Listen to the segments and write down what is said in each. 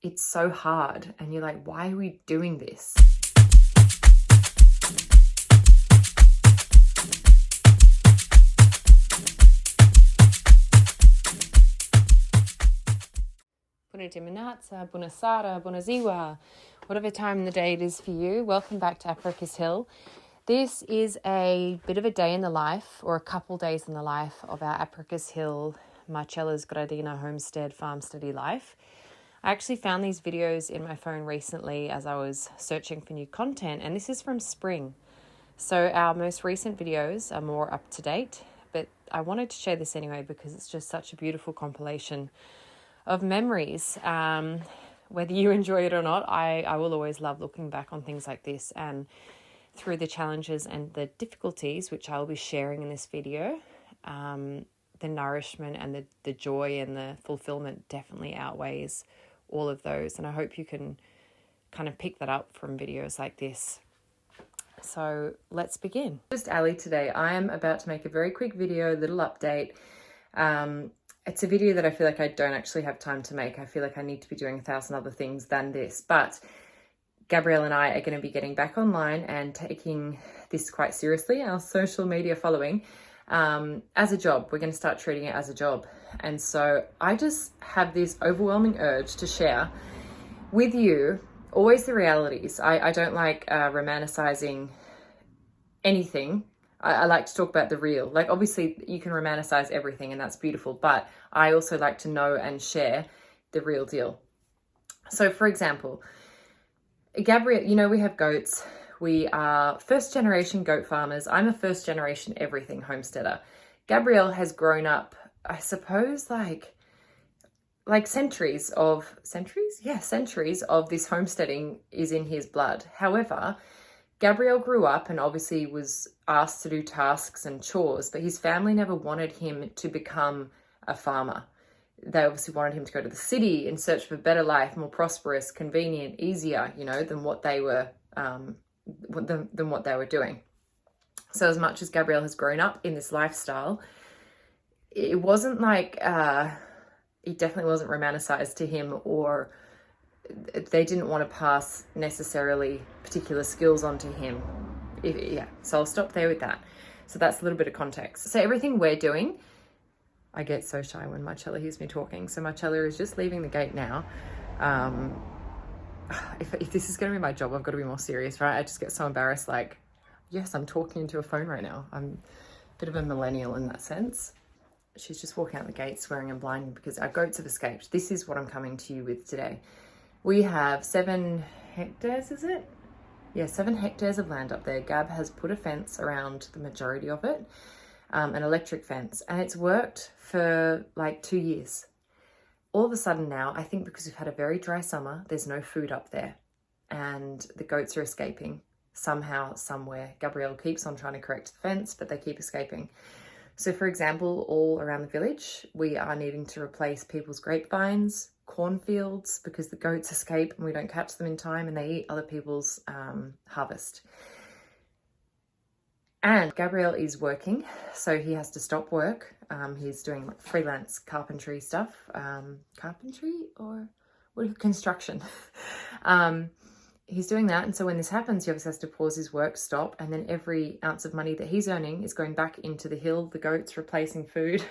it's so hard. And you're like, why are we doing this? Bună dimineața, bună seara, bună ziua, whatever time in the day it is for you. Welcome back to Apricus Hill. This is a bit of a day in the life, or a couple days in the life, of our Apricus Hill Marcella's Gradina Homestead farm study life. I actually found these videos in my phone recently as I was searching for new content, and this is from spring. So our most recent videos are more up to date, but I wanted to share this anyway because it's just such a beautiful compilation of memories. Whether you enjoy it or not, I will always love looking back on things like this, and through the challenges and the difficulties, which I'll be sharing in this video, the nourishment and the joy and the fulfillment definitely outweighs all of those. And I hope you can kind of pick that up from videos like this. So let's begin. Just Ali today. I am about to make a very quick video, little update. It's a video that I feel like I don't actually have time to make. I feel like I need to be doing 1,000 other things than this. But Gabrielle and I are going to be getting back online and taking this quite seriously, our social media following, as a job. We're going to start treating it as a job. And so I just have this overwhelming urge to share with you always the realities. I don't like romanticizing anything. I like to talk about the real. Like, obviously you can romanticize everything and that's beautiful, but I also like to know and share the real deal. So for example, Gabrielle, you know, we have goats. We are first generation goat farmers. I'm a first generation everything homesteader. Gabrielle has grown up, I suppose, like centuries of this homesteading is in his blood. However, Gabrielle grew up and obviously was asked to do tasks and chores, but his family never wanted him to become a farmer. They obviously wanted him to go to the city in search of a better life, more prosperous, convenient, easier, you know, than what they were doing. So as much as Gabrielle has grown up in this lifestyle, it wasn't like it definitely wasn't romanticized to him, or they didn't want to pass necessarily particular skills onto him. So I'll stop there with that. So that's a little bit of context. So everything we're doing, I get so shy when Marcella hears me talking. So Marcella is just leaving the gate now. If this is going to be my job, I've got to be more serious, right? I just get so embarrassed. Like, yes, I'm talking into a phone right now. I'm a bit of a millennial in that sense. She's just walking out the gate swearing and blinding because our goats have escaped. This is what I'm coming to you with today. We have 7 hectares, is it? Yeah, 7 hectares of land up there. Gab has put a fence around the majority of it, an electric fence, and it's worked for like 2 years. All of a sudden now, I think because we've had a very dry summer, there's no food up there and the goats are escaping somehow, somewhere. Gabrielle keeps on trying to correct the fence, but they keep escaping. So for example, all around the village, we are needing to replace people's grapevines, cornfields, because the goats escape and we don't catch them in time and they eat other people's harvest. And Gabrielle is working, so he has to stop work. He's doing like freelance carpentry stuff, construction. He's doing that, and so when this happens, he obviously has to pause his work, stop, and then every ounce of money that he's earning is going back into the hill, the goats, replacing food.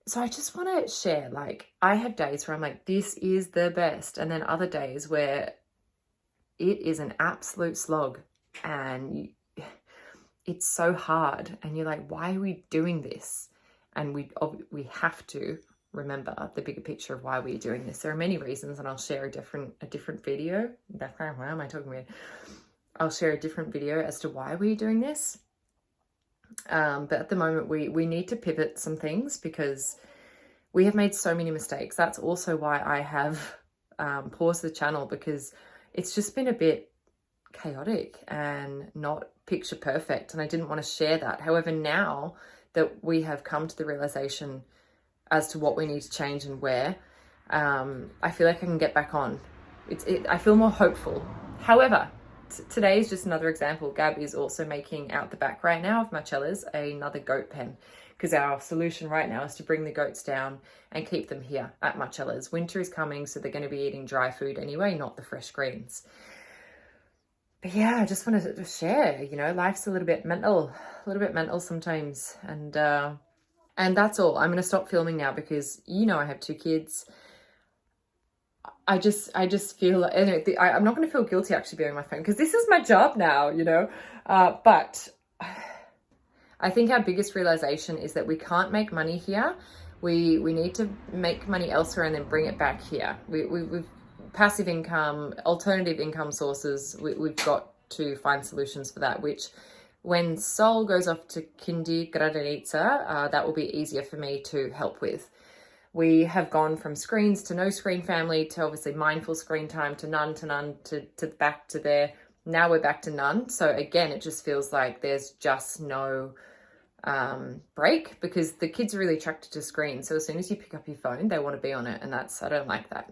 So I just want to share, like, I have days where I'm like, this is the best, and then other days where it is an absolute slog and it's so hard and you're like, why are we doing this? And we have to remember the bigger picture of why we're doing this. There are many reasons, and I'll share a different video. Why am I talking about? I'll share a different video as to why we're doing this. But at the moment, we need to pivot some things because we have made so many mistakes. That's also why I have paused the channel, because it's just been a bit chaotic and not picture perfect, and I didn't want to share that. However, now that we have come to the realization as to what we need to change and where, I feel like I can get back on. I feel more hopeful. However, today is just another example. Gab is also making out the back right now of Marcella's another goat pen, because our solution right now is to bring the goats down and keep them here at Marcella's. Winter is coming, so they're going to be eating dry food anyway, not the fresh greens. But yeah, I just wanted to share, you know, life's a little bit mental sometimes. And that's all. I'm going to stop filming now because, you know, I have 2 kids. I just feel like, anyway, I'm not going to feel guilty actually being on my phone because this is my job now, you know. But I think our biggest realization is that we can't make money here. We need to make money elsewhere and then bring it back here. We've passive income, alternative income sources. We've got to find solutions for that, which when Sol goes off to kindergarten, that will be easier for me to help with. We have gone from screens to no screen family to obviously mindful screen time to none to back to there. Now we're back to none. So again, it just feels like there's just no break because the kids are really attracted to screens. So as soon as you pick up your phone, they want to be on it. And I don't like that.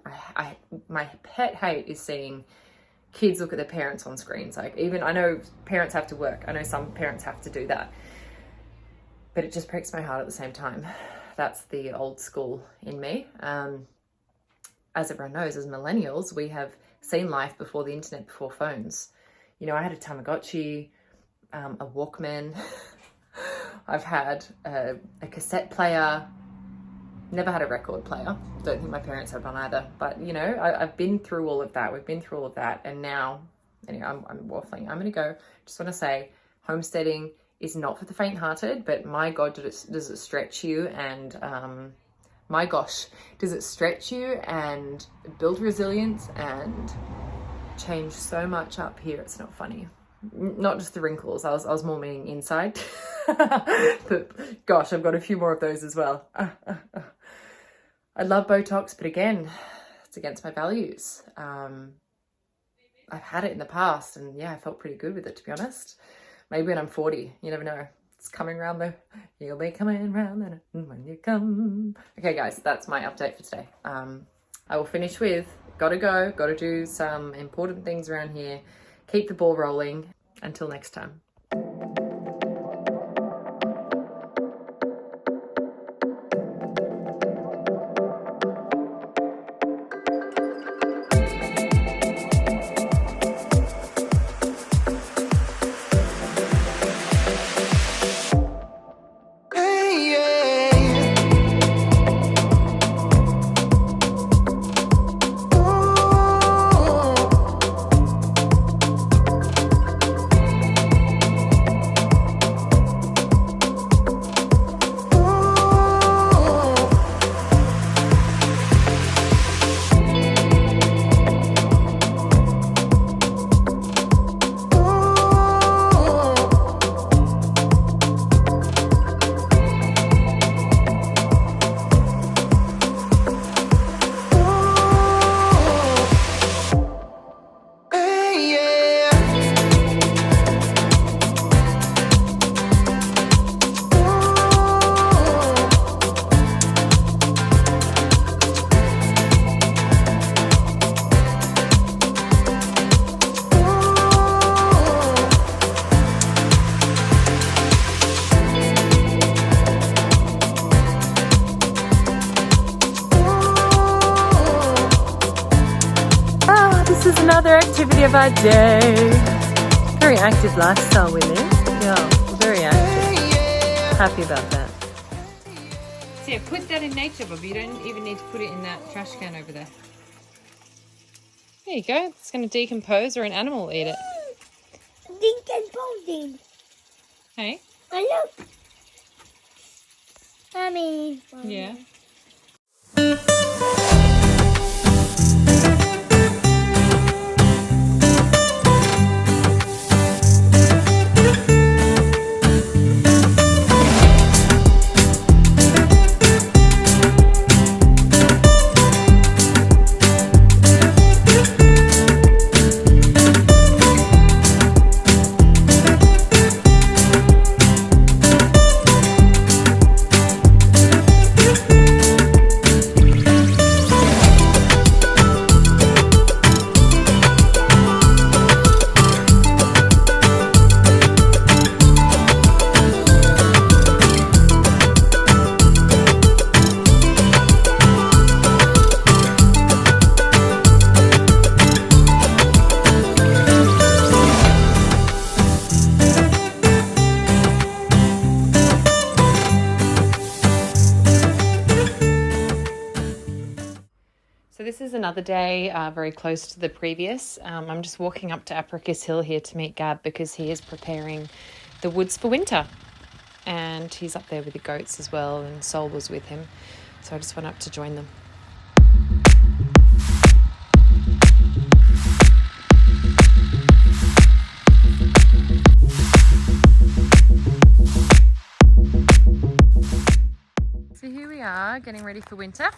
My pet hate is seeing kids look at their parents on screens. Like, even, I know parents have to work. I know some parents have to do that. But it just breaks my heart at the same time. That's the old school in me. As everyone knows, as millennials, we have seen life before the internet, before phones. You know, I had a Tamagotchi, a Walkman. I've had a cassette player. Never had a record player. Don't think my parents had one either. But, you know, I've been through all of that. We've been through all of that. And now, anyway, I'm waffling. I'm going to go. Just want to say, homesteading is not for the faint-hearted, but my God, does it stretch you, and my gosh, does it stretch you and build resilience and change so much up here. It's not funny. Not just the wrinkles. I was more meaning inside. But gosh, I've got a few more of those as well. I love Botox, but again, it's against my values. I've had it in the past, and yeah, I felt pretty good with it, to be honest. Maybe when I'm 40, you never know. It's coming round though. You'll be coming round when you come. Okay, guys, that's my update for today. I will finish with, gotta go, gotta do some important things around here. Keep the ball rolling. Until next time. Another activity of our day. Very active lifestyle we live. Yeah, very active. Happy about that. So yeah, put that in nature, Bobby. You don't even need to put it in that trash can over there. There you go. It's going to decompose or an animal will eat it. Decomposing. Hey? Oh, look. Mommy. Yeah. another day very close to the previous. I'm just walking up to Apricus Hill here to meet Gab because he is preparing the woods for winter. And he's up there with the goats as well, and Sol was with him. So I just went up to join them. So here we are, getting ready for winter.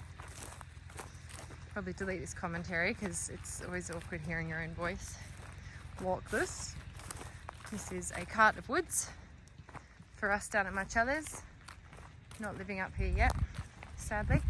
Probably delete this commentary because it's always awkward hearing your own voice. Walk this. This is a cart of woods for us down at Marcella's. Not living up here yet, sadly.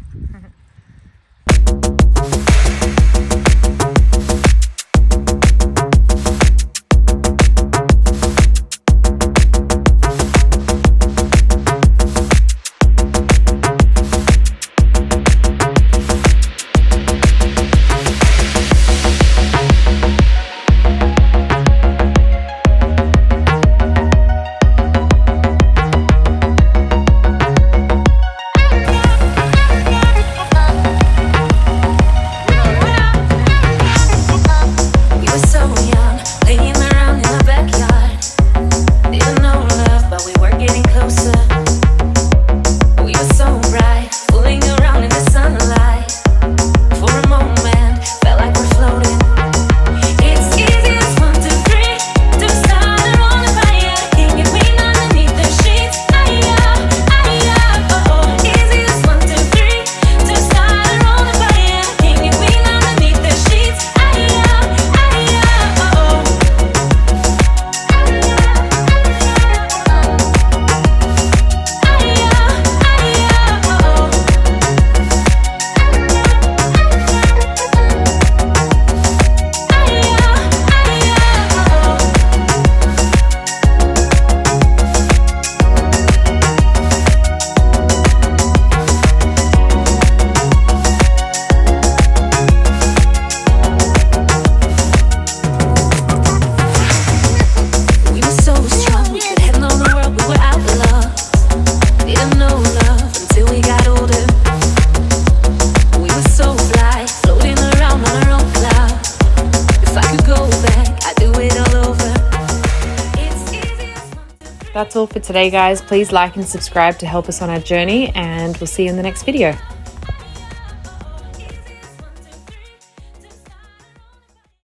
That's all for today, guys. Please like and subscribe to help us on our journey, and we'll see you in the next video.